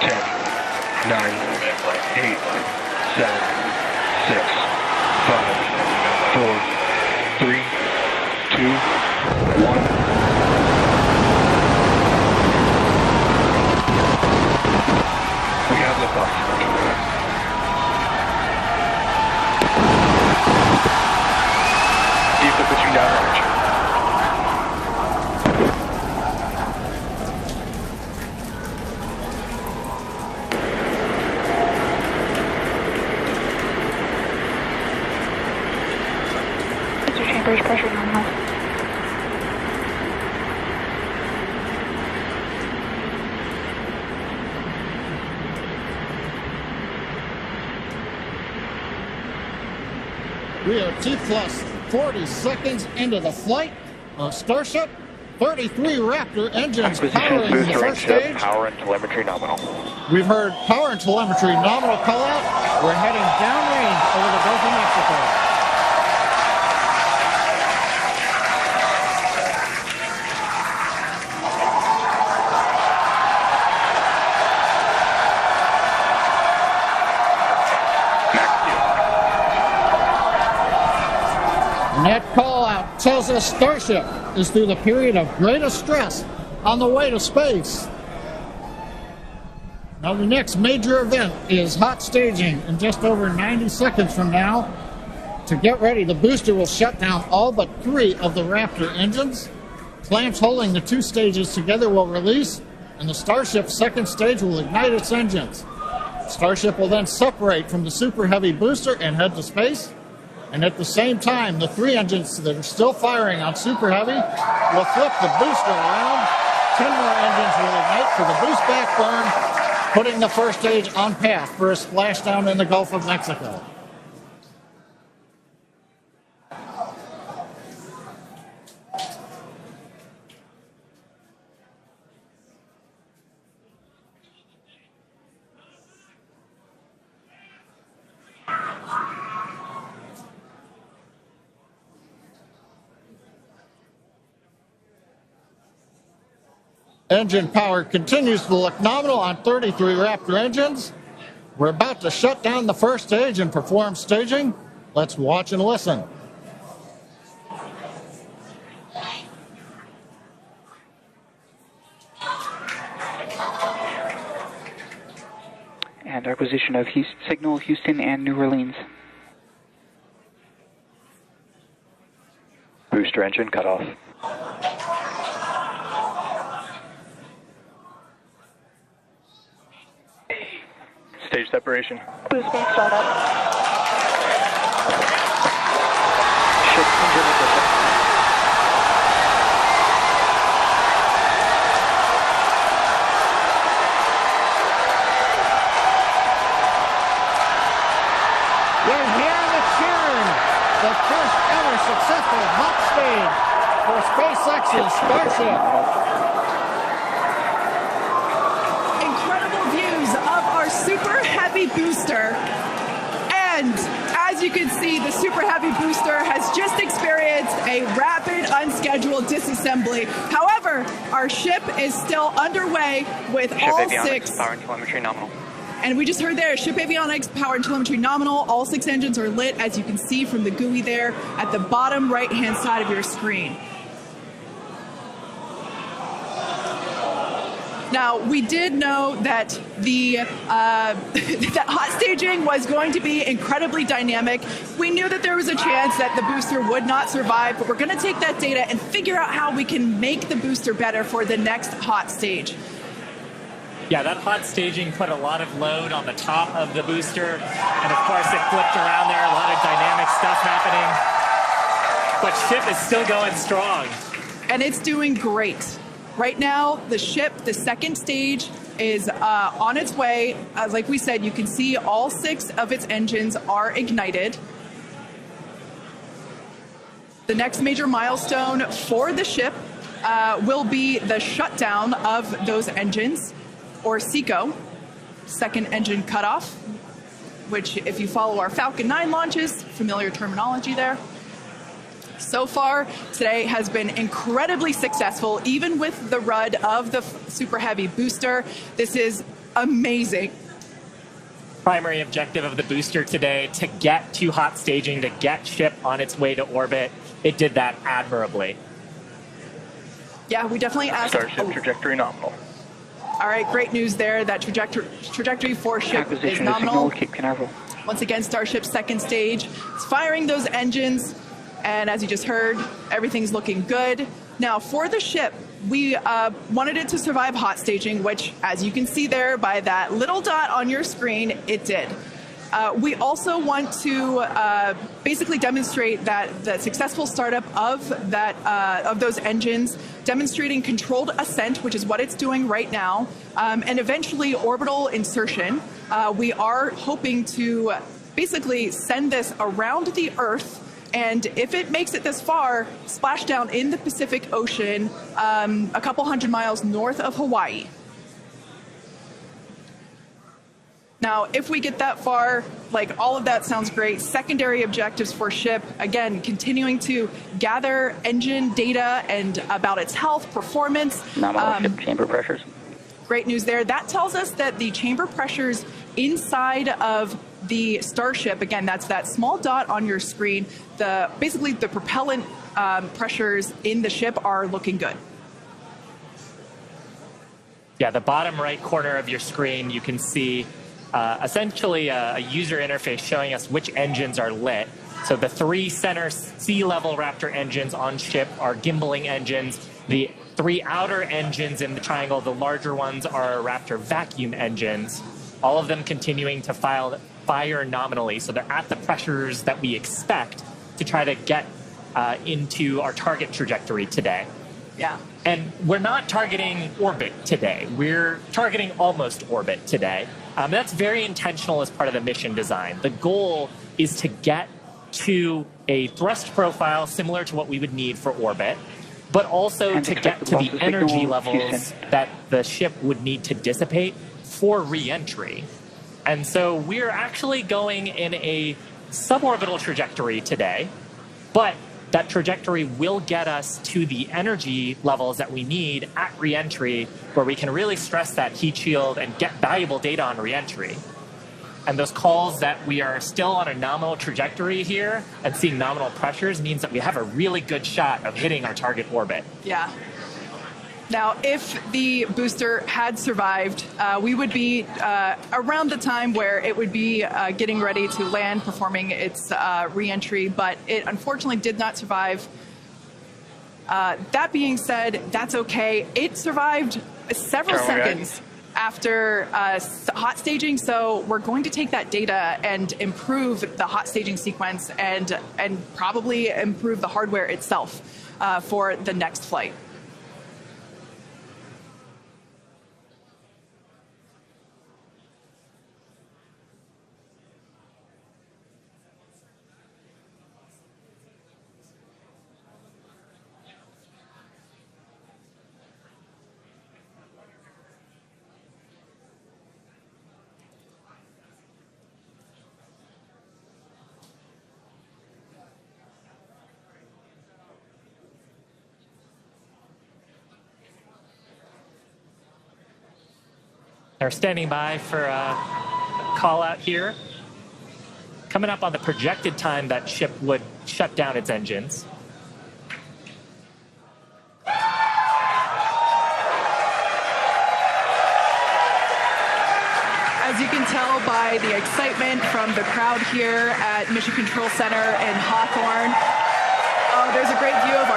10, 9, 8, 7, 6, 5, 4, 3, 2, 1. We have liftoff. Deep switching down range. Booster chambers pressure nominal. We are T plus 40 seconds into the flight of Starship. 33 Raptor engines powering the first stage. Power and telemetry nominal. We've heard power and telemetry nominal call out. We're heading downrange over the Gulf of Mexico. And that call out tells us Starship is through the period of greatest stress on the way to space. Now the next major event is hot staging in just over 90 seconds from now. To get ready, the booster will shut down all but 3 of the Raptor engines. Clamps holding the 2 stages together will release, and the Starship's second stage will ignite its engines. Starship will then separate from the Super Heavy booster and head to space. And at the same time, the 3 engines that are still firing on Super Heavy will flip the booster around. 10 more engines will ignite for the boost back burn, putting the first stage on path for a splashdown in the Gulf of Mexico. Engine power continues to look nominal on 33 Raptor engines. We're about to shut down the first stage and perform staging. Let's watch and listen. And acquisition of signal Houston and New Orleans. Booster engine cut off. Stage separation. Boost being startup. Ship engine ignition. We're hearing the cheering. The first ever successful hot stage for SpaceX's Starship. Super Heavy booster, and as you can see, the Super Heavy booster has just experienced a rapid unscheduled disassembly. However, our ship is still underway with Ship all avionics, 6 power and telemetry nominal. and we just heard there, ship avionics, power and telemetry nominal. All 6 engines are lit, as you can see from the GUI there at the bottom right hand side of your screen. Now, we did know that that hot staging was going to be incredibly dynamic. We knew that there was a chance that the booster would not survive, but we're going to take that data and figure out how we can make the booster better for the next hot stage. Yeah, that hot staging put a lot of load on the top of the booster, and of course it flipped around there, a lot of dynamic stuff happening. But ship is still going strong. And it's doing great. Right now, the ship, the second stage, is on its way. Like we said, you can see all 6 of its engines are ignited. The next major milestone for the ship will be the shutdown of those engines, or SECO, second engine cutoff, which if you follow our Falcon 9 launches, familiar terminology there. So far, today has been incredibly successful, even with the RUD of the Super Heavy booster. This is amazing. Primary objective of the booster today, to get to hot staging, to get ship on its way to orbit. It did that admirably. Yeah, we definitely asked. Starship trajectory nominal. All right, great news there. That trajectory for ship is Acquisition of nominal. signal, Cape Canaveral. Once again, Starship's second stage. It's firing those engines, and as you just heard, everything's looking good. Now, for the ship, we wanted it to survive hot staging, which, as you can see there by that little dot on your screen, it did. We also want to basically demonstrate that the successful startup of those engines, demonstrating controlled ascent, which is what it's doing right now, and eventually orbital insertion. We are hoping to basically send this around the Earth, and if it makes it this far, splash down in the Pacific Ocean, a couple hundred miles north of Hawaii. Now, if we get that far, like, all of that sounds great. Secondary objectives for ship, again, continuing to gather engine data and about its health, performance. Nominal ship chamber pressures. Great news there. That tells us that the chamber pressures inside of the Starship, again, that's that small dot on your screen, basically the propellant pressures in the ship are looking good. Yeah, the bottom right corner of your screen, you can see essentially a user interface showing us which engines are lit. So the 3 center sea level Raptor engines on ship are gimbaling engines. The 3 outer engines in the triangle, the larger ones, are Raptor vacuum engines. All of them continuing to fire nominally, so they're at the pressures that we expect to try to get into our target trajectory today. Yeah. And we're not targeting orbit today. We're targeting almost orbit today. That's very intentional as part of the mission design. The goal is to get to a thrust profile similar to what we would need for orbit, but also to get to the energy levels that the ship would need to dissipate for re-entry. And so we're actually going in a suborbital trajectory today, but that trajectory will get us to the energy levels that we need at re-entry, where we can really stress that heat shield and get valuable data on re-entry. And those calls that we are still on a nominal trajectory here and seeing nominal pressures means that we have a really good shot of hitting our target orbit. Yeah. Now, if the booster had survived, we would be around the time where it would be getting ready to land, performing its re-entry, but it unfortunately did not survive. That being said, that's okay. It survived several seconds after hot staging, so we're going to take that data and improve the hot staging sequence and probably improve the hardware itself for the next flight. They're standing by for a call out here. Coming up on the projected time that ship would shut down its engines. As you can tell by the excitement from the crowd here at Mission Control Center in Hawthorne, there's a great view of